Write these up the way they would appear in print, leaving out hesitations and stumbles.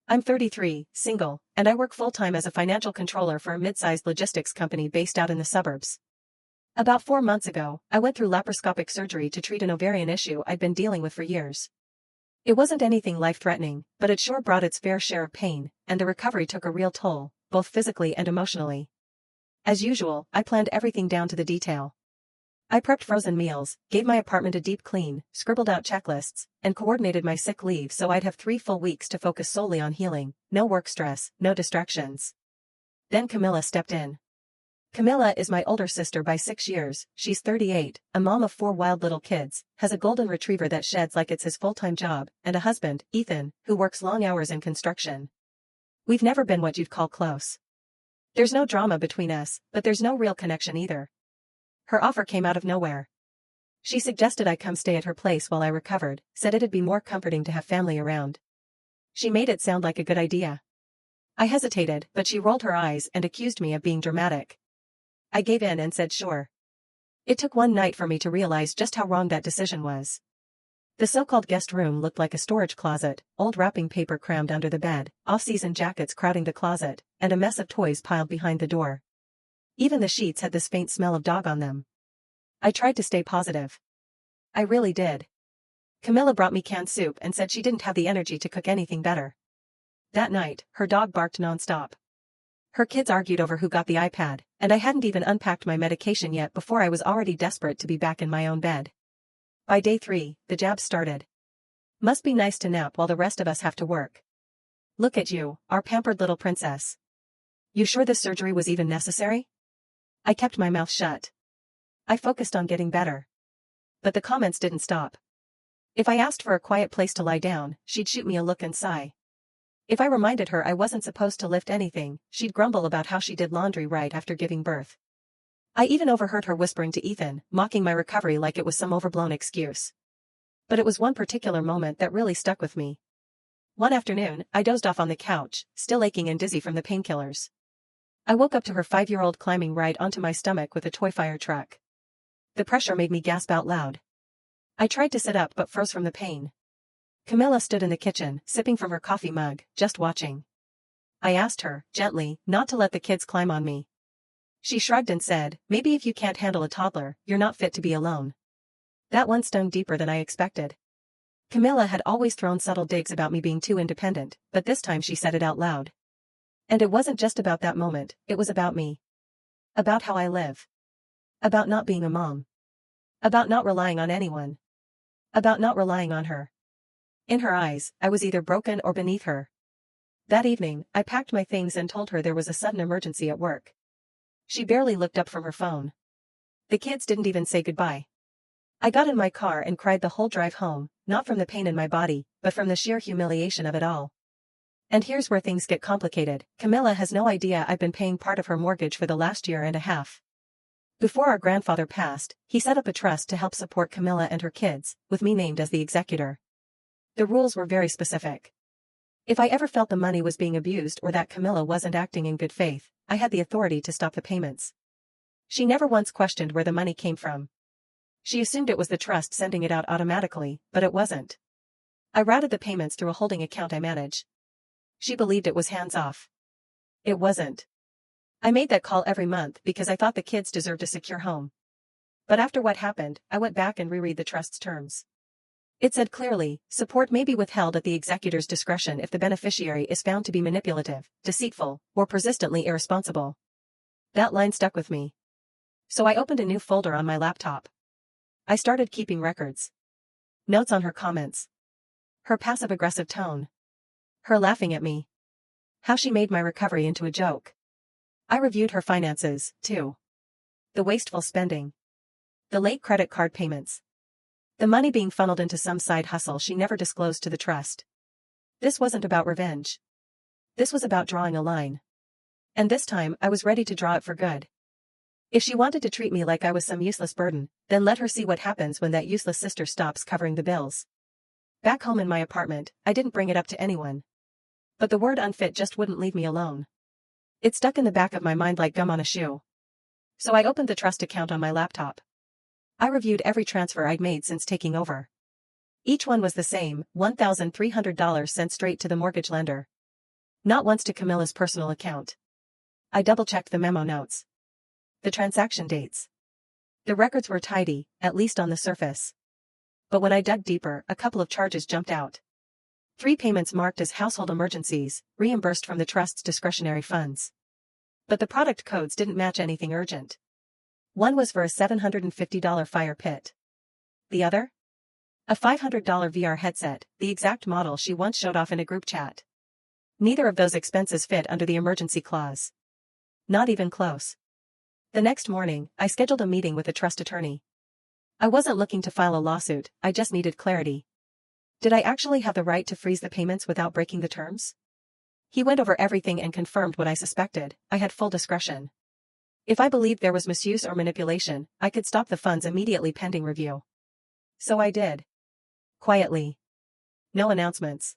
I'm 33, single, and I work full-time as a financial controller for a mid-sized logistics company based out in the suburbs. About 4 months ago, I went through laparoscopic surgery to treat an ovarian issue I'd been dealing with for years. It wasn't anything life-threatening, but it sure brought its fair share of pain, and the recovery took a real toll, both physically and emotionally. As usual, I planned everything down to the detail. I prepped frozen meals, gave my apartment a deep clean, scribbled out checklists, and coordinated my sick leave so I'd have 3 full weeks to focus solely on healing, no work stress, no distractions. Then Camilla stepped in. Camilla is my older sister by 6 years, she's 38, a mom of 4 wild little kids, has a golden retriever that sheds like it's his full-time job, and a husband, Ethan, who works long hours in construction. We've never been what you'd call close. There's no drama between us, but there's no real connection either. Her offer came out of nowhere. She suggested I come stay at her place while I recovered, said it'd be more comforting to have family around. She made it sound like a good idea. I hesitated, but she rolled her eyes and accused me of being dramatic. I gave in and said sure. It took one night for me to realize just how wrong that decision was. The so-called guest room looked like a storage closet, old wrapping paper crammed under the bed, off-season jackets crowding the closet, and a mess of toys piled behind the door. Even the sheets had this faint smell of dog on them. I tried to stay positive. I really did. Camilla brought me canned soup and said she didn't have the energy to cook anything better. That night, her dog barked nonstop. Her kids argued over who got the iPad, and I hadn't even unpacked my medication yet before I was already desperate to be back in my own bed. By day 3, the jabs started. Must be nice to nap while the rest of us have to work. Look at you, our pampered little princess. You sure this surgery was even necessary? I kept my mouth shut. I focused on getting better. But the comments didn't stop. If I asked for a quiet place to lie down, she'd shoot me a look and sigh. If I reminded her I wasn't supposed to lift anything, she'd grumble about how she did laundry right after giving birth. I even overheard her whispering to Ethan, mocking my recovery like it was some overblown excuse. But it was one particular moment that really stuck with me. One afternoon, I dozed off on the couch, still aching and dizzy from the painkillers. I woke up to her 5-year-old climbing right onto my stomach with a toy fire truck. The pressure made me gasp out loud. I tried to sit up but froze from the pain. Camilla stood in the kitchen, sipping from her coffee mug, just watching. I asked her, gently, not to let the kids climb on me. She shrugged and said, maybe if you can't handle a toddler, you're not fit to be alone. That one stung deeper than I expected. Camilla had always thrown subtle digs about me being too independent, but this time she said it out loud. And it wasn't just about that moment, it was about me. About how I live. About not being a mom. About not relying on anyone. About not relying on her. In her eyes, I was either broken or beneath her. That evening, I packed my things and told her there was a sudden emergency at work. She barely looked up from her phone. The kids didn't even say goodbye. I got in my car and cried the whole drive home, not from the pain in my body, but from the sheer humiliation of it all. And here's where things get complicated. Camilla has no idea I've been paying part of her mortgage for the last year and a half. Before our grandfather passed, he set up a trust to help support Camilla and her kids, with me named as the executor. The rules were very specific. If I ever felt the money was being abused or that Camilla wasn't acting in good faith, I had the authority to stop the payments. She never once questioned where the money came from. She assumed it was the trust sending it out automatically, but it wasn't. I routed the payments through a holding account I manage. She believed it was hands-off. It wasn't. I made that call every month because I thought the kids deserved a secure home. But after what happened, I went back and reread the trust's terms. It said clearly, support may be withheld at the executor's discretion if the beneficiary is found to be manipulative, deceitful, or persistently irresponsible. That line stuck with me. So I opened a new folder on my laptop. I started keeping records. Notes on her comments. Her passive-aggressive tone. Her laughing at me. How she made my recovery into a joke. I reviewed her finances, too. The wasteful spending. The late credit card payments. The money being funneled into some side hustle she never disclosed to the trust. This wasn't about revenge. This was about drawing a line. And this time, I was ready to draw it for good. If she wanted to treat me like I was some useless burden, then let her see what happens when that useless sister stops covering the bills. Back home in my apartment, I didn't bring it up to anyone. But the word unfit just wouldn't leave me alone. It stuck in the back of my mind like gum on a shoe. So I opened the trust account on my laptop. I reviewed every transfer I'd made since taking over. Each one was the same, $1,300 sent straight to the mortgage lender. Not once to Camilla's personal account. I double-checked the memo notes. The transaction dates. The records were tidy, at least on the surface. But when I dug deeper, a couple of charges jumped out. 3 payments marked as household emergencies, reimbursed from the trust's discretionary funds. But the product codes didn't match anything urgent. One was for a $750 fire pit. The other? A $500 VR headset, the exact model she once showed off in a group chat. Neither of those expenses fit under the emergency clause. Not even close. The next morning, I scheduled a meeting with a trust attorney. I wasn't looking to file a lawsuit, I just needed clarity. Did I actually have the right to freeze the payments without breaking the terms? He went over everything and confirmed what I suspected. I had full discretion. If I believed there was misuse or manipulation, I could stop the funds immediately pending review. So I did. Quietly. No announcements.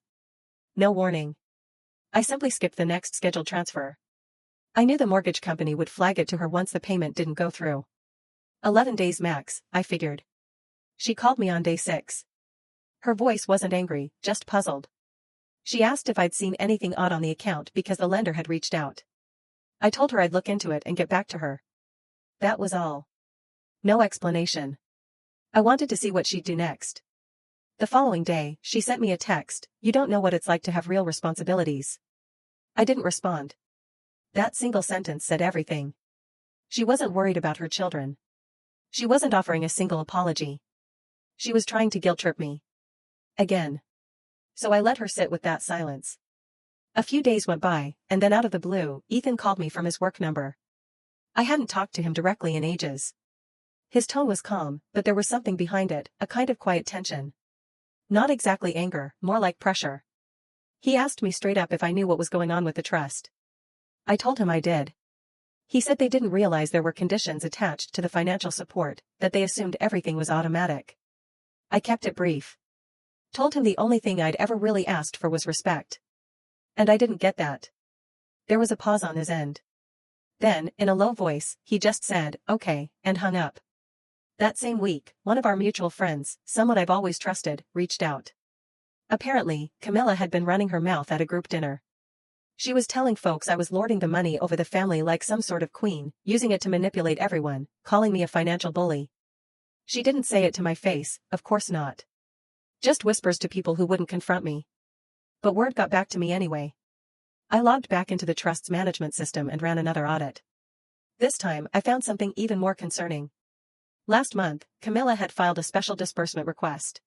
No warning. I simply skipped the next scheduled transfer. I knew the mortgage company would flag it to her once the payment didn't go through. 11 days max, I figured. She called me on day 6. Her voice wasn't angry, just puzzled. She asked if I'd seen anything odd on the account because the lender had reached out. I told her I'd look into it and get back to her. That was all. No explanation. I wanted to see what she'd do next. The following day, she sent me a text, "You don't know what it's like to have real responsibilities." I didn't respond. That single sentence said everything. She wasn't worried about her children. She wasn't offering a single apology. She was trying to guilt-trip me. Again. So I let her sit with that silence. A few days went by, and then out of the blue, Ethan called me from his work number. I hadn't talked to him directly in ages. His tone was calm, but there was something behind it, a kind of quiet tension. Not exactly anger, more like pressure. He asked me straight up if I knew what was going on with the trust. I told him I did. He said they didn't realize there were conditions attached to the financial support, that they assumed everything was automatic. I kept it brief. Told him the only thing I'd ever really asked for was respect. And I didn't get that. There was a pause on his end. Then, in a low voice, he just said, "Okay," and hung up. That same week, one of our mutual friends, someone I've always trusted, reached out. Apparently, Camilla had been running her mouth at a group dinner. She was telling folks I was lording the money over the family like some sort of queen, using it to manipulate everyone, calling me a financial bully. She didn't say it to my face, of course not. Just whispers to people who wouldn't confront me. But word got back to me anyway. I logged back into the trust's management system and ran another audit. This time, I found something even more concerning. Last month, Camilla had filed a special disbursement request.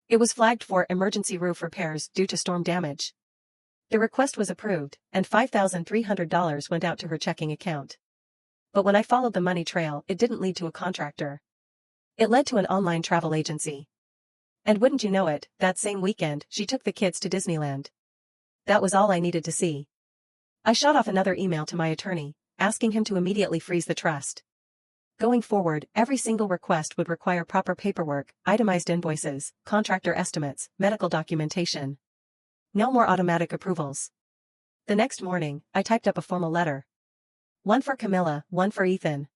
It was flagged for emergency roof repairs due to storm damage. The request was approved, and $5,300 went out to her checking account. But when I followed the money trail, it didn't lead to a contractor. It led to an online travel agency. And wouldn't you know it, that same weekend, she took the kids to Disneyland. That was all I needed to see. I shot off another email to my attorney, asking him to immediately freeze the trust. Going forward, every single request would require proper paperwork, itemized invoices, contractor estimates, medical documentation. No more automatic approvals. The next morning, I typed up a formal letter. One for Camilla, one for Ethan.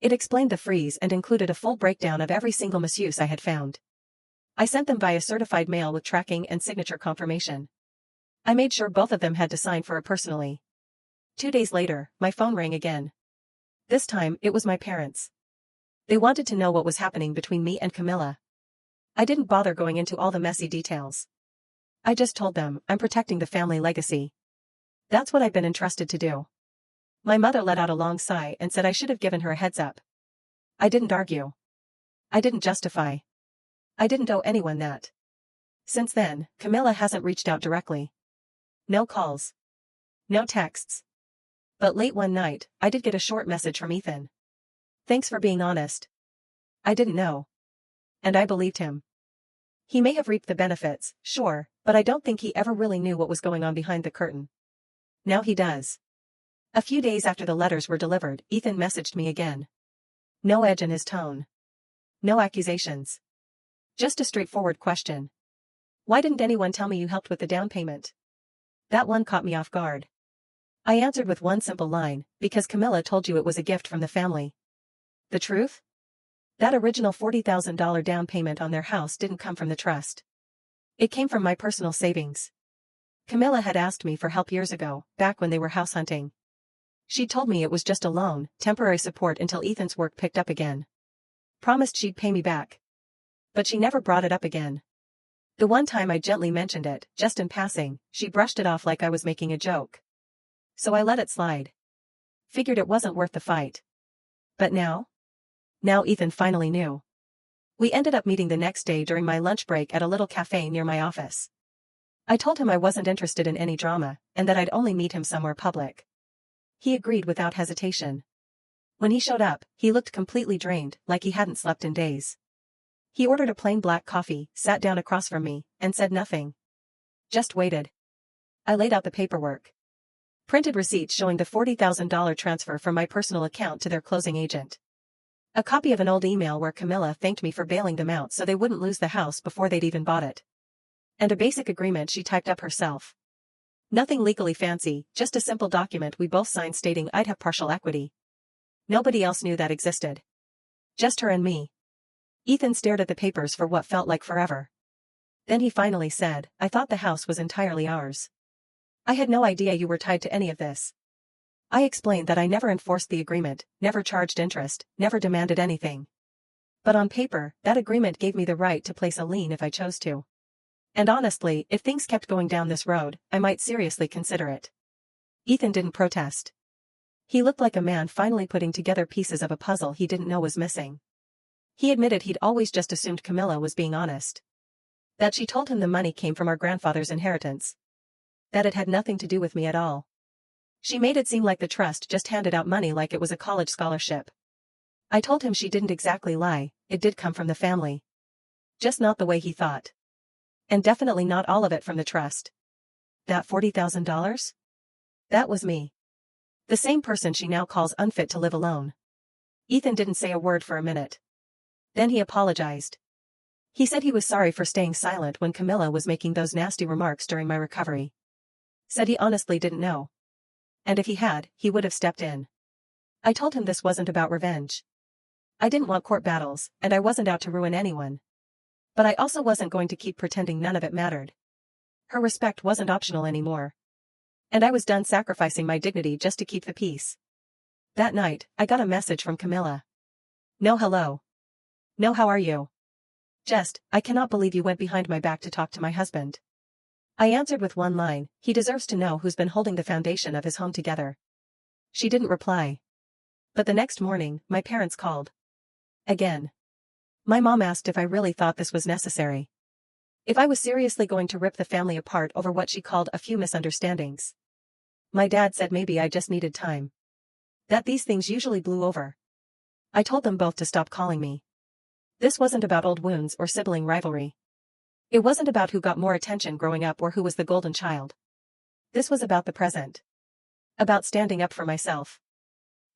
It explained the freeze and included a full breakdown of every single misuse I had found. I sent them via certified mail with tracking and signature confirmation. I made sure both of them had to sign for it personally. 2 days later, my phone rang again. This time, it was my parents. They wanted to know what was happening between me and Camilla. I didn't bother going into all the messy details. I just told them, I'm protecting the family legacy. That's what I've been entrusted to do. My mother let out a long sigh and said I should have given her a heads up. I didn't argue. I didn't justify. I didn't owe anyone that. Since then, Camilla hasn't reached out directly. No calls. No texts. But late one night, I did get a short message from Ethan. "Thanks for being honest. I didn't know." And I believed him. He may have reaped the benefits, sure, but I don't think he ever really knew what was going on behind the curtain. Now he does. A few days after the letters were delivered, Ethan messaged me again. No edge in his tone. No accusations. Just a straightforward question. "Why didn't anyone tell me you helped with the down payment?" That one caught me off guard. I answered with one simple line, "Because Camilla told you it was a gift from the family." The truth? That original $40,000 down payment on their house didn't come from the trust. It came from my personal savings. Camilla had asked me for help years ago, back when they were house hunting. She told me it was just a loan, temporary support until Ethan's work picked up again. Promised she'd pay me back. But she never brought it up again. The one time I gently mentioned it, just in passing, she brushed it off like I was making a joke. So I let it slide. Figured it wasn't worth the fight. But now? Now Ethan finally knew. We ended up meeting the next day during my lunch break at a little cafe near my office. I told him I wasn't interested in any drama, and that I'd only meet him somewhere public. He agreed without hesitation. When he showed up, he looked completely drained, like he hadn't slept in days. He ordered a plain black coffee, sat down across from me, and said nothing. Just waited. I laid out the paperwork. Printed receipts showing the $40,000 transfer from my personal account to their closing agent. A copy of an old email where Camilla thanked me for bailing them out so they wouldn't lose the house before they'd even bought it. And a basic agreement she typed up herself. Nothing legally fancy, just a simple document we both signed stating I'd have partial equity. Nobody else knew that existed. Just her and me. Ethan stared at the papers for what felt like forever. Then he finally said, "I thought the house was entirely ours. I had no idea you were tied to any of this." I explained that I never enforced the agreement, never charged interest, never demanded anything. But on paper, that agreement gave me the right to place a lien if I chose to. And honestly, if things kept going down this road, I might seriously consider it. Ethan didn't protest. He looked like a man finally putting together pieces of a puzzle he didn't know was missing. He admitted he'd always just assumed Camilla was being honest. That she told him the money came from our grandfather's inheritance. That it had nothing to do with me at all. She made it seem like the trust just handed out money like it was a college scholarship. I told him she didn't exactly lie, it did come from the family. Just not the way he thought. And definitely not all of it from the trust. That $40,000? That was me. The same person she now calls unfit to live alone. Ethan didn't say a word for a minute. Then he apologized. He said he was sorry for staying silent when Camilla was making those nasty remarks during my recovery. Said he honestly didn't know. And if he had, he would have stepped in. I told him this wasn't about revenge. I didn't want court battles, and I wasn't out to ruin anyone. But I also wasn't going to keep pretending none of it mattered. Her respect wasn't optional anymore. And I was done sacrificing my dignity just to keep the peace. That night, I got a message from Camilla. No hello. No how are you? Just, I cannot believe you went behind my back to talk to my husband. I answered with one line, he deserves to know who's been holding the foundation of his home together. She didn't reply. But the next morning, my parents called. Again. My mom asked if I really thought this was necessary. If I was seriously going to rip the family apart over what she called a few misunderstandings. My dad said maybe I just needed time. That these things usually blew over. I told them both to stop calling me. This wasn't about old wounds or sibling rivalry. It wasn't about who got more attention growing up or who was the golden child. This was about the present. About standing up for myself.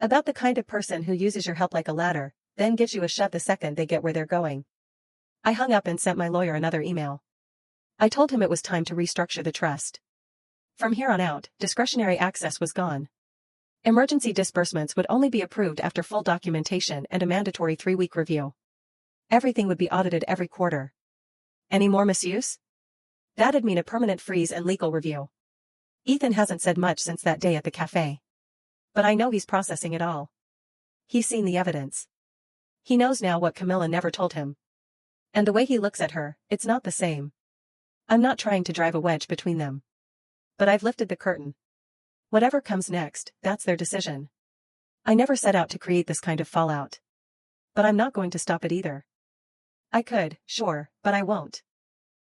About the kind of person who uses your help like a ladder, then gives you a shove the second they get where they're going. I hung up and sent my lawyer another email. I told him it was time to restructure the trust. From here on out, discretionary access was gone. Emergency disbursements would only be approved after full documentation and a mandatory 3-week review. Everything would be audited every quarter. Any more misuse? That'd mean a permanent freeze and legal review. Ethan hasn't said much since that day at the cafe. But I know he's processing it all. He's seen the evidence. He knows now what Camilla never told him. And the way he looks at her, it's not the same. I'm not trying to drive a wedge between them. But I've lifted the curtain. Whatever comes next, that's their decision. I never set out to create this kind of fallout. But I'm not going to stop it either. I could, sure, but I won't.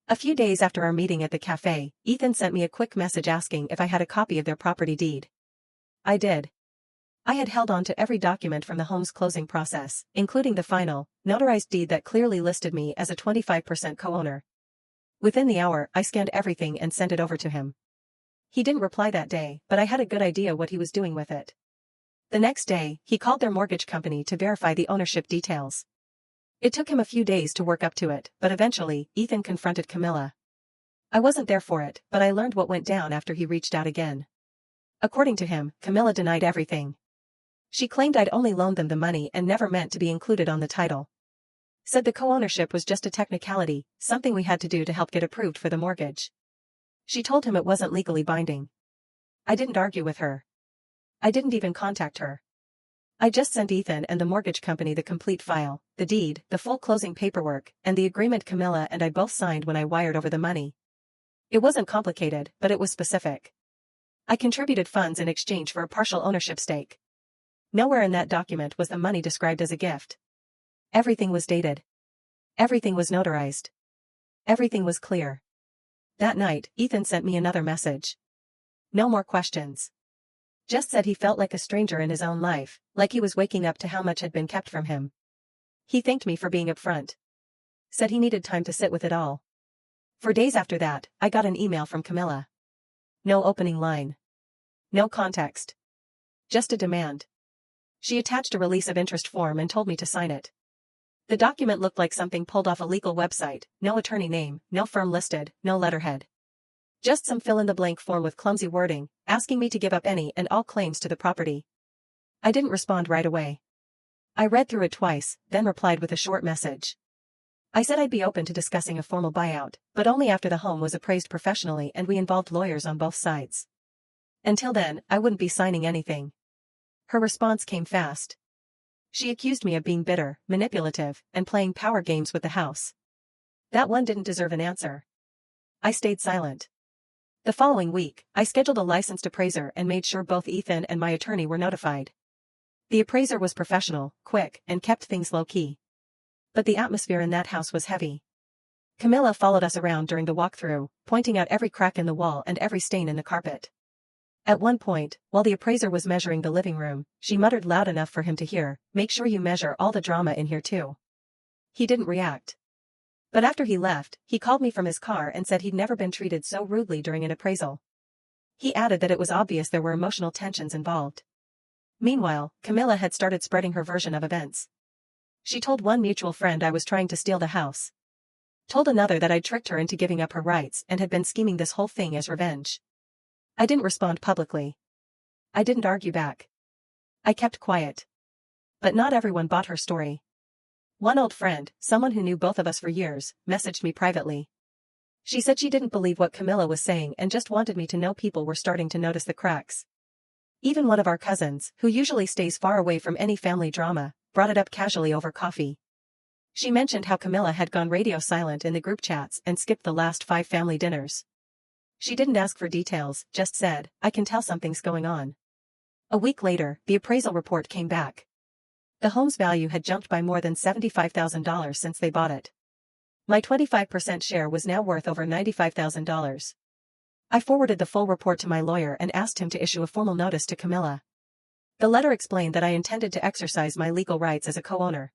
A few days after our meeting at the cafe, Ethan sent me a quick message asking if I had a copy of their property deed. I did. I had held on to every document from the home's closing process, including the final, notarized deed that clearly listed me as a 25% co-owner. Within the hour, I scanned everything and sent it over to him. He didn't reply that day, but I had a good idea what he was doing with it. The next day, he called their mortgage company to verify the ownership details. It took him a few days to work up to it, but eventually, Ethan confronted Camilla. I wasn't there for it, but I learned what went down after he reached out again. According to him, Camilla denied everything. She claimed I'd only loaned them the money and never meant to be included on the title. Said the co-ownership was just a technicality, something we had to do to help get approved for the mortgage. She told him it wasn't legally binding. I didn't argue with her. I didn't even contact her. I just sent Ethan and the mortgage company the complete file, the deed, the full closing paperwork, and the agreement Camilla and I both signed when I wired over the money. It wasn't complicated, but it was specific. I contributed funds in exchange for a partial ownership stake. Nowhere in that document was the money described as a gift. Everything was dated. Everything was notarized. Everything was clear. That night, Ethan sent me another message. No more questions. Just said he felt like a stranger in his own life, like he was waking up to how much had been kept from him. He thanked me for being upfront. Said he needed time to sit with it all. For days after that, I got an email from Camilla. No opening line. No context. Just a demand. She attached a release of interest form and told me to sign it. The document looked like something pulled off a legal website, no attorney name, no firm listed, no letterhead. Just some fill-in-the-blank form with clumsy wording, asking me to give up any and all claims to the property. I didn't respond right away. I read through it twice, then replied with a short message. I said I'd be open to discussing a formal buyout, but only after the home was appraised professionally and we involved lawyers on both sides. Until then, I wouldn't be signing anything. Her response came fast. She accused me of being bitter, manipulative, and playing power games with the house. That one didn't deserve an answer. I stayed silent. The following week, I scheduled a licensed appraiser and made sure both Ethan and my attorney were notified. The appraiser was professional, quick, and kept things low-key. But the atmosphere in that house was heavy. Camilla followed us around during the walkthrough, pointing out every crack in the wall and every stain in the carpet. At one point, while the appraiser was measuring the living room, she muttered loud enough for him to hear, "Make sure you measure all the drama in here too." He didn't react. But after he left, he called me from his car and said he'd never been treated so rudely during an appraisal. He added that it was obvious there were emotional tensions involved. Meanwhile, Camilla had started spreading her version of events. She told one mutual friend I was trying to steal the house. Told another that I'd tricked her into giving up her rights and had been scheming this whole thing as revenge. I didn't respond publicly. I didn't argue back. I kept quiet. But not everyone bought her story. One old friend, someone who knew both of us for years, messaged me privately. She said she didn't believe what Camilla was saying and just wanted me to know people were starting to notice the cracks. Even one of our cousins, who usually stays far away from any family drama, brought it up casually over coffee. She mentioned how Camilla had gone radio silent in the group chats and skipped the last 5 family dinners. She didn't ask for details, just said, "I can tell something's going on." A week later, the appraisal report came back. The home's value had jumped by more than $75,000 since they bought it. My 25% share was now worth over $95,000. I forwarded the full report to my lawyer and asked him to issue a formal notice to Camilla. The letter explained that I intended to exercise my legal rights as a co-owner.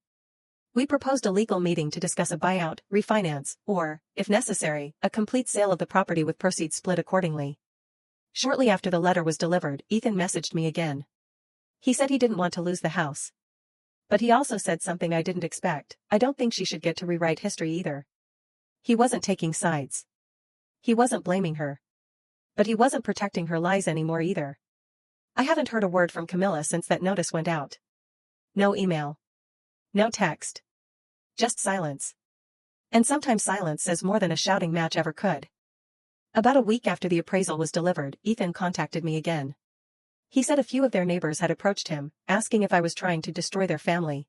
We proposed a legal meeting to discuss a buyout, refinance, or, if necessary, a complete sale of the property with proceeds split accordingly. Shortly after the letter was delivered, Ethan messaged me again. He said he didn't want to lose the house. But he also said something I didn't expect: I don't think she should get to rewrite history either. He wasn't taking sides. He wasn't blaming her. But he wasn't protecting her lies anymore either. I haven't heard a word from Camilla since that notice went out. No email. No text. Just silence. And sometimes silence says more than a shouting match ever could. About a week after the appraisal was delivered, Ethan contacted me again. He said a few of their neighbors had approached him, asking if I was trying to destroy their family.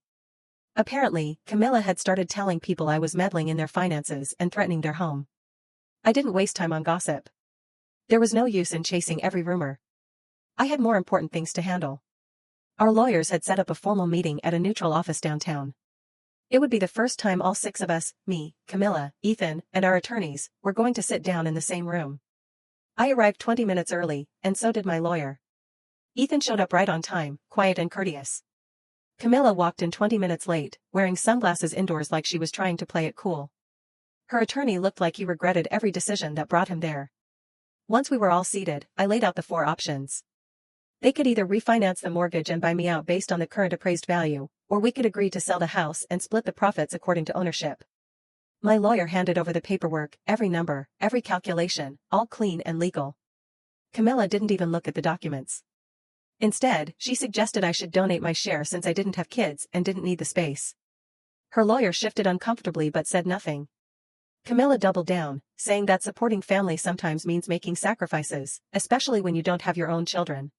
Apparently, Camilla had started telling people I was meddling in their finances and threatening their home. I didn't waste time on gossip. There was no use in chasing every rumor. I had more important things to handle. Our lawyers had set up a formal meeting at a neutral office downtown. It would be the first time all 6 of us, me, Camilla, Ethan, and our attorneys, were going to sit down in the same room. I arrived 20 minutes early, and so did my lawyer. Ethan showed up right on time, quiet and courteous. Camilla walked in 20 minutes late, wearing sunglasses indoors like she was trying to play it cool. Her attorney looked like he regretted every decision that brought him there. Once we were all seated, I laid out the 4 options. They could either refinance the mortgage and buy me out based on the current appraised value, or we could agree to sell the house and split the profits according to ownership. My lawyer handed over the paperwork, every number, every calculation, all clean and legal. Camilla didn't even look at the documents. Instead, she suggested I should donate my share since I didn't have kids and didn't need the space. Her lawyer shifted uncomfortably but said nothing. Camilla doubled down, saying that supporting family sometimes means making sacrifices, especially when you don't have your own children.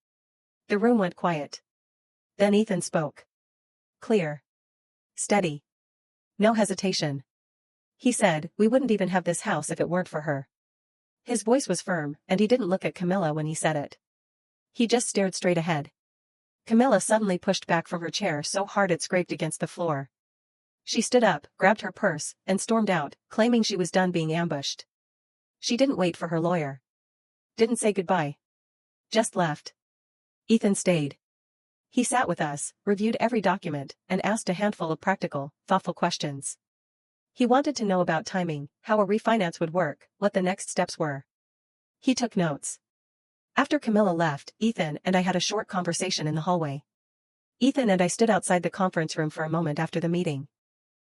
The room went quiet. Then Ethan spoke. Clear. Steady. No hesitation. He said, "We wouldn't even have this house if it weren't for her." His voice was firm, and he didn't look at Camilla when he said it. He just stared straight ahead. Camilla suddenly pushed back from her chair so hard it scraped against the floor. She stood up, grabbed her purse, and stormed out, claiming she was done being ambushed. She didn't wait for her lawyer. Didn't say goodbye. Just left. Ethan stayed. He sat with us, reviewed every document, and asked a handful of practical, thoughtful questions. He wanted to know about timing, how a refinance would work, what the next steps were. He took notes. After Camilla left, Ethan and I had a short conversation in the hallway. Ethan and I stood outside the conference room for a moment after the meeting.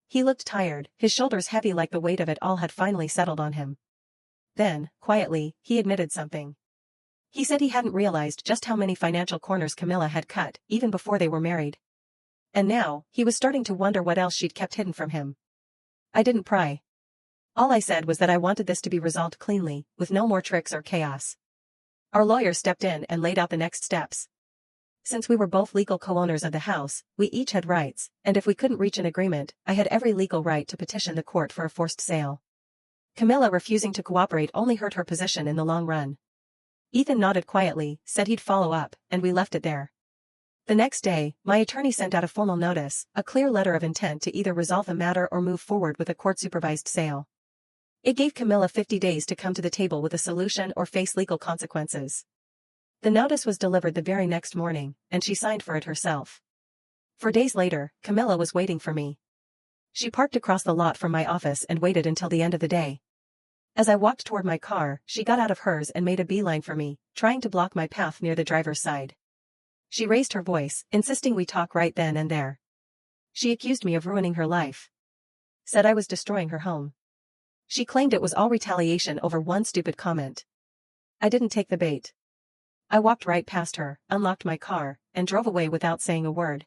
He looked tired, his shoulders heavy like the weight of it all had finally settled on him. Then, quietly, he admitted something. He said he hadn't realized just how many financial corners Camilla had cut, even before they were married. And now, he was starting to wonder what else she'd kept hidden from him. I didn't pry. All I said was that I wanted this to be resolved cleanly, with no more tricks or chaos. Our lawyer stepped in and laid out the next steps. Since we were both legal co-owners of the house, we each had rights, and if we couldn't reach an agreement, I had every legal right to petition the court for a forced sale. Camilla refusing to cooperate only hurt her position in the long run. Ethan nodded quietly, said he'd follow up, and we left it there. The next day, my attorney sent out a formal notice, a clear letter of intent to either resolve the matter or move forward with a court-supervised sale. It gave Camilla 50 days to come to the table with a solution or face legal consequences. The notice was delivered the very next morning, and she signed for it herself. 4 days later, Camilla was waiting for me. She parked across the lot from my office and waited until the end of the day. As I walked toward my car, she got out of hers and made a beeline for me, trying to block my path near the driver's side. She raised her voice, insisting we talk right then and there. She accused me of ruining her life. Said I was destroying her home. She claimed it was all retaliation over one stupid comment. I didn't take the bait. I walked right past her, unlocked my car, and drove away without saying a word.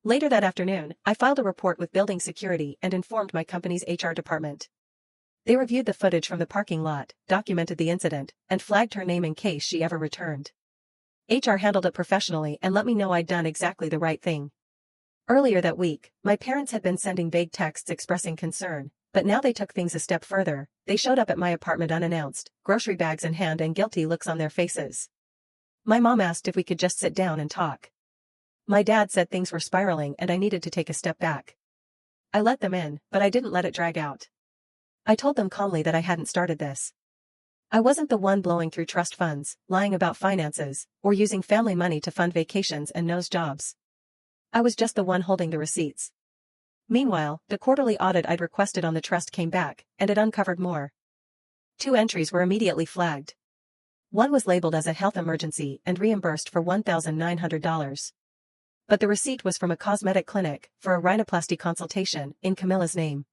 Later that afternoon, I filed a report with building security and informed my company's HR department. They reviewed the footage from the parking lot, documented the incident, and flagged her name in case she ever returned. HR handled it professionally and let me know I'd done exactly the right thing. Earlier that week, my parents had been sending vague texts expressing concern, but now they took things a step further. They showed up at my apartment unannounced, grocery bags in hand and guilty looks on their faces. My mom asked if we could just sit down and talk. My dad said things were spiraling and I needed to take a step back. I let them in, but I didn't let it drag out. I told them calmly that I hadn't started this. I wasn't the one blowing through trust funds, lying about finances, or using family money to fund vacations and nose jobs. I was just the one holding the receipts. Meanwhile, the quarterly audit I'd requested on the trust came back, and it uncovered more. 2 entries were immediately flagged. One was labeled as a health emergency and reimbursed for $1,900. But the receipt was from a cosmetic clinic for a rhinoplasty consultation in Camilla's name.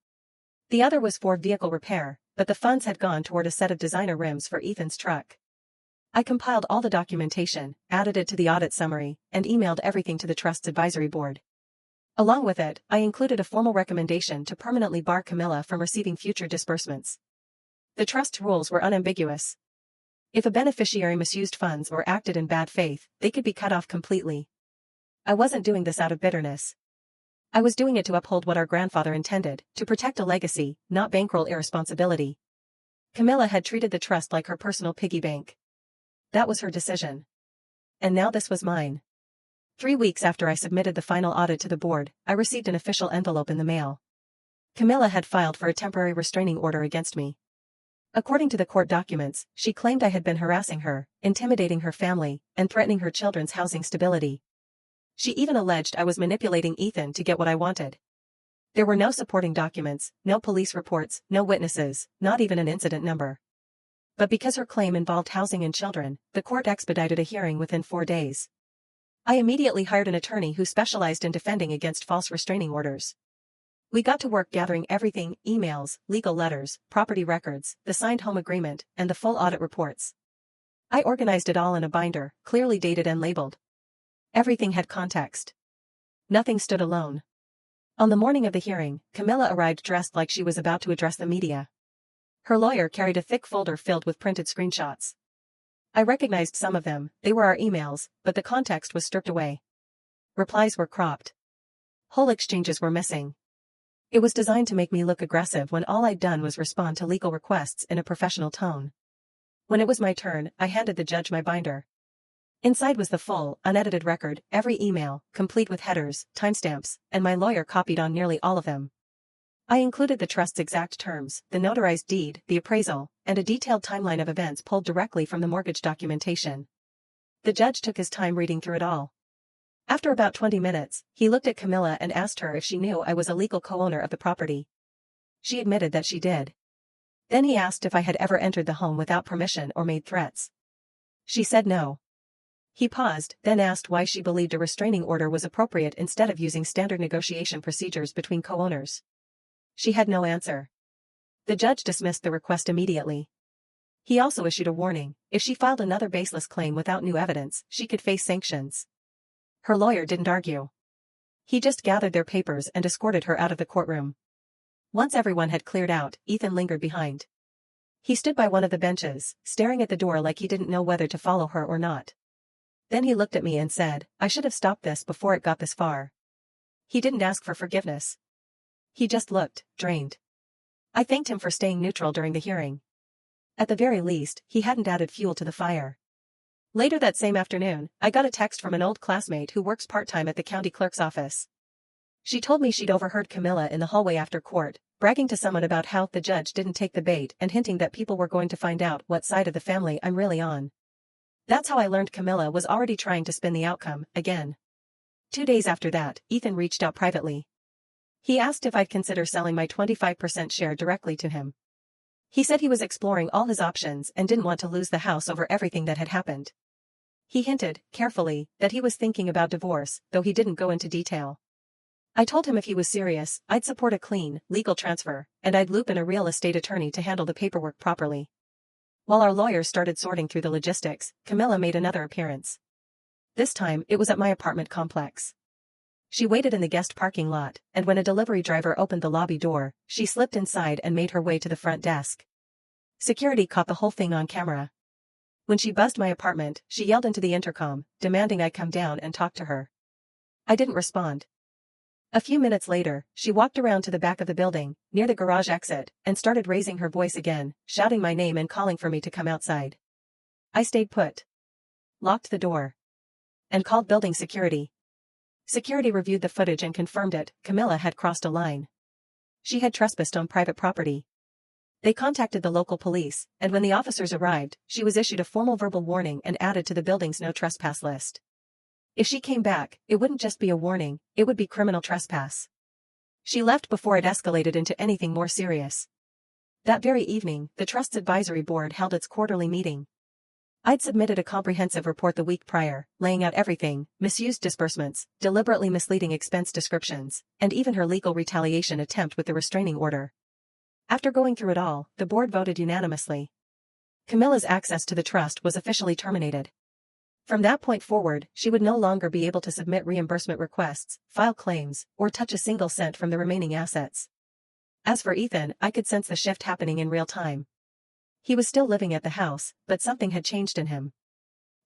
The other was for vehicle repair, but the funds had gone toward a set of designer rims for Ethan's truck. I compiled all the documentation, added it to the audit summary, and emailed everything to the trust's advisory board. Along with it, I included a formal recommendation to permanently bar Camilla from receiving future disbursements. The trust's rules were unambiguous. If a beneficiary misused funds or acted in bad faith, they could be cut off completely. I wasn't doing this out of bitterness. I was doing it to uphold what our grandfather intended, to protect a legacy, not bankroll irresponsibility. Camilla had treated the trust like her personal piggy bank. That was her decision. And now this was mine. 3 weeks after I submitted the final audit to the board, I received an official envelope in the mail. Camilla had filed for a temporary restraining order against me. According to the court documents, she claimed I had been harassing her, intimidating her family, and threatening her children's housing stability. She even alleged I was manipulating Ethan to get what I wanted. There were no supporting documents, no police reports, no witnesses, not even an incident number. But because her claim involved housing and children, the court expedited a hearing within 4 days. I immediately hired an attorney who specialized in defending against false restraining orders. We got to work gathering everything: emails, legal letters, property records, the signed home agreement, and the full audit reports. I organized it all in a binder, clearly dated and labeled. Everything had context. Nothing stood alone. On the morning of the hearing, Camilla arrived dressed like she was about to address the media. Her lawyer carried a thick folder filled with printed screenshots. I recognized some of them, they were our emails, but the context was stripped away. Replies were cropped. Whole exchanges were missing. It was designed to make me look aggressive when all I'd done was respond to legal requests in a professional tone. When it was my turn, I handed the judge my binder. Inside was the full, unedited record, every email, complete with headers, timestamps, and my lawyer copied on nearly all of them. I included the trust's exact terms, the notarized deed, the appraisal, and a detailed timeline of events pulled directly from the mortgage documentation. The judge took his time reading through it all. After about 20 minutes, he looked at Camilla and asked her if she knew I was a legal co-owner of the property. She admitted that she did. Then he asked if I had ever entered the home without permission or made threats. She said no. He paused, then asked why she believed a restraining order was appropriate instead of using standard negotiation procedures between co-owners. She had no answer. The judge dismissed the request immediately. He also issued a warning: if she filed another baseless claim without new evidence, she could face sanctions. Her lawyer didn't argue. He just gathered their papers and escorted her out of the courtroom. Once everyone had cleared out, Ethan lingered behind. He stood by one of the benches, staring at the door like he didn't know whether to follow her or not. Then he looked at me and said, "I should have stopped this before it got this far." He didn't ask for forgiveness. He just looked drained. I thanked him for staying neutral during the hearing. At the very least, he hadn't added fuel to the fire. Later that same afternoon, I got a text from an old classmate who works part-time at the county clerk's office. She told me she'd overheard Camilla in the hallway after court, bragging to someone about how the judge didn't take the bait and hinting that people were going to find out what side of the family I'm really on. That's how I learned Camilla was already trying to spin the outcome, again. 2 days after that, Ethan reached out privately. He asked if I'd consider selling my 25% share directly to him. He said he was exploring all his options and didn't want to lose the house over everything that had happened. He hinted, carefully, that he was thinking about divorce, though he didn't go into detail. I told him if he was serious, I'd support a clean, legal transfer, and I'd loop in a real estate attorney to handle the paperwork properly. While our lawyers started sorting through the logistics, Camilla made another appearance. This time, it was at my apartment complex. She waited in the guest parking lot, and when a delivery driver opened the lobby door, she slipped inside and made her way to the front desk. Security caught the whole thing on camera. When she buzzed my apartment, she yelled into the intercom, demanding I come down and talk to her. I didn't respond. A few minutes later, she walked around to the back of the building, near the garage exit, and started raising her voice again, shouting my name and calling for me to come outside. I stayed put, locked the door, and called building security. Security reviewed the footage and confirmed it: Camilla had crossed a line. She had trespassed on private property. They contacted the local police, and when the officers arrived, she was issued a formal verbal warning and added to the building's no trespass list. If she came back, it wouldn't just be a warning, it would be criminal trespass. She left before it escalated into anything more serious. That very evening, the Trust's advisory board held its quarterly meeting. I'd submitted a comprehensive report the week prior, laying out everything: misused disbursements, deliberately misleading expense descriptions, and even her legal retaliation attempt with the restraining order. After going through it all, the board voted unanimously. Camilla's access to the trust was officially terminated. From that point forward, she would no longer be able to submit reimbursement requests, file claims, or touch a single cent from the remaining assets. As for Ethan, I could sense the shift happening in real time. He was still living at the house, but something had changed in him.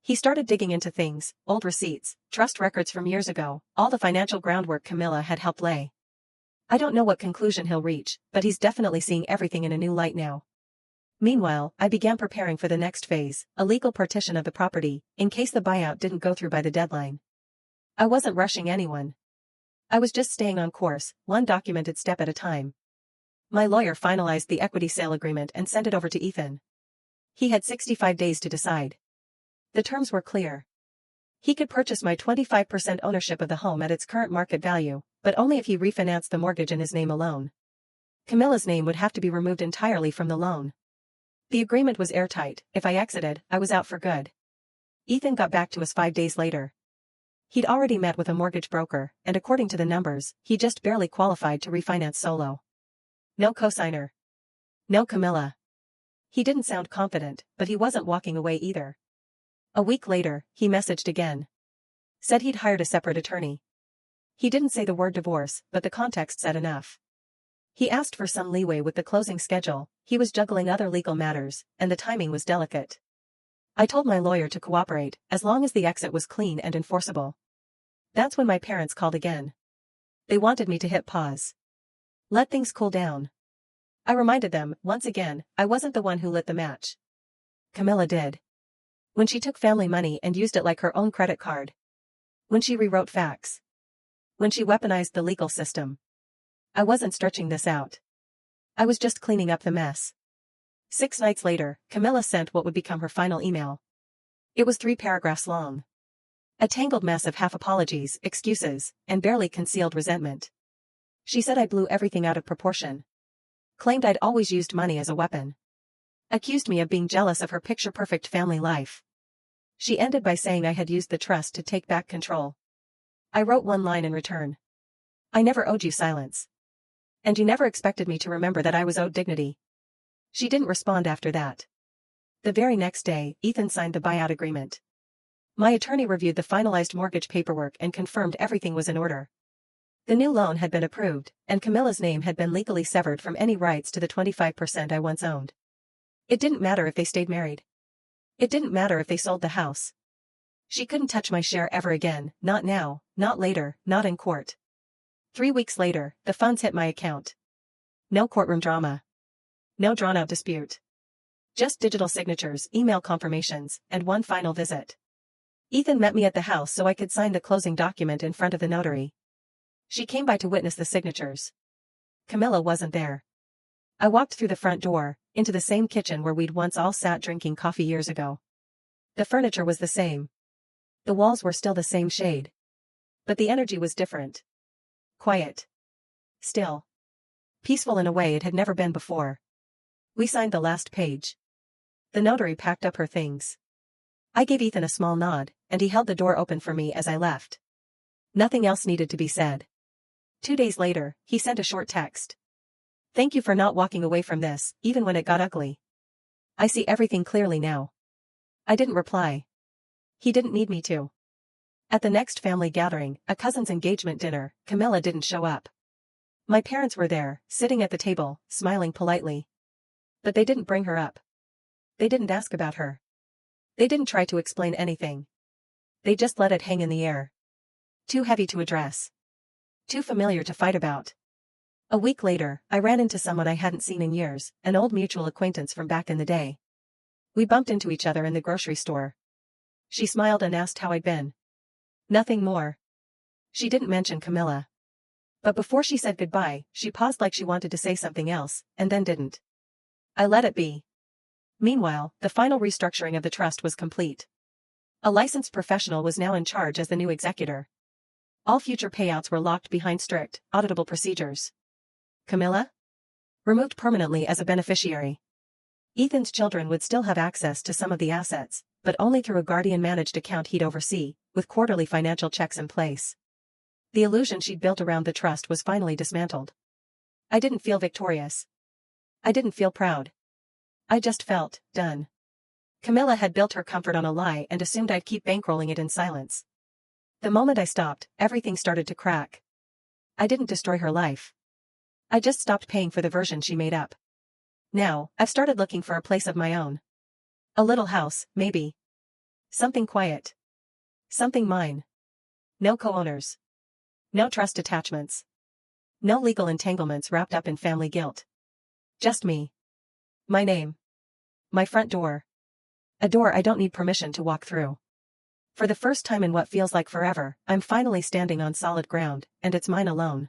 He started digging into things: old receipts, trust records from years ago, all the financial groundwork Camilla had helped lay. I don't know what conclusion he'll reach, but he's definitely seeing everything in a new light now. Meanwhile, I began preparing for the next phase, a legal partition of the property, in case the buyout didn't go through by the deadline. I wasn't rushing anyone. I was just staying on course, one documented step at a time. My lawyer finalized the equity sale agreement and sent it over to Ethan. He had 65 days to decide. The terms were clear. He could purchase my 25% ownership of the home at its current market value, but only if he refinanced the mortgage in his name alone. Camilla's name would have to be removed entirely from the loan. The agreement was airtight: if I exited, I was out for good. Ethan got back to us 5 days later. He'd already met with a mortgage broker, and according to the numbers, he just barely qualified to refinance solo. No cosigner. No Camilla. He didn't sound confident, but he wasn't walking away either. A week later, he messaged again. Said he'd hired a separate attorney. He didn't say the word divorce, but the context said enough. He asked for some leeway with the closing schedule, he was juggling other legal matters, and the timing was delicate. I told my lawyer to cooperate, as long as the exit was clean and enforceable. That's when my parents called again. They wanted me to hit pause. Let things cool down. I reminded them, once again, I wasn't the one who lit the match. Camilla did. When she took family money and used it like her own credit card. When she rewrote facts. When she weaponized the legal system. I wasn't stretching this out. I was just cleaning up the mess. 6 nights later, Camilla sent what would become her final email. It was 3 paragraphs long. A tangled mess of half apologies, excuses, and barely concealed resentment. She said I blew everything out of proportion. Claimed I'd always used money as a weapon. Accused me of being jealous of her picture-perfect family life. She ended by saying I had used the trust to take back control. I wrote one line in return. I never owed you silence. And you never expected me to remember that I was owed dignity. She didn't respond after that. The very next day, Ethan signed the buyout agreement. My attorney reviewed the finalized mortgage paperwork and confirmed everything was in order. The new loan had been approved, and Camilla's name had been legally severed from any rights to the 25% I once owned. It didn't matter if they stayed married. It didn't matter if they sold the house. She couldn't touch my share ever again, not now, not later, not in court. 3 weeks later, the funds hit my account. No courtroom drama. No drawn-out dispute. Just digital signatures, email confirmations, and one final visit. Ethan met me at the house so I could sign the closing document in front of the notary. She came by to witness the signatures. Camilla wasn't there. I walked through the front door, into the same kitchen where we'd once all sat drinking coffee years ago. The furniture was the same. The walls were still the same shade. But the energy was different. Quiet. Still. Peaceful in a way it had never been before. We signed the last page. The notary packed up her things. I gave Ethan a small nod, and he held the door open for me as I left. Nothing else needed to be said. 2 days later, he sent a short text. Thank you for not walking away from this, even when it got ugly. I see everything clearly now. I didn't reply. He didn't need me to. At the next family gathering, a cousin's engagement dinner, Camilla didn't show up. My parents were there, sitting at the table, smiling politely. But they didn't bring her up. They didn't ask about her. They didn't try to explain anything. They just let it hang in the air. Too heavy to address. Too familiar to fight about. A week later, I ran into someone I hadn't seen in years, an old mutual acquaintance from back in the day. We bumped into each other in the grocery store. She smiled and asked how I'd been. Nothing more. She didn't mention Camilla. But before she said goodbye, she paused like she wanted to say something else, and then didn't. I let it be. Meanwhile, the final restructuring of the trust was complete. A licensed professional was now in charge as the new executor. All future payouts were locked behind strict, auditable procedures. Camilla? Removed permanently as a beneficiary. Ethan's children would still have access to some of the assets, but only through a guardian-managed account he'd oversee, with quarterly financial checks in place. The illusion she'd built around the trust was finally dismantled. I didn't feel victorious. I didn't feel proud. I just felt done. Camilla had built her comfort on a lie and assumed I'd keep bankrolling it in silence. The moment I stopped, everything started to crack. I didn't destroy her life. I just stopped paying for the version she made up. Now, I've started looking for a place of my own. A little house, maybe. Something quiet. Something mine. No co-owners. No trust attachments. No legal entanglements wrapped up in family guilt. Just me. My name. My front door. A door I don't need permission to walk through. For the first time in what feels like forever, I'm finally standing on solid ground, and it's mine alone.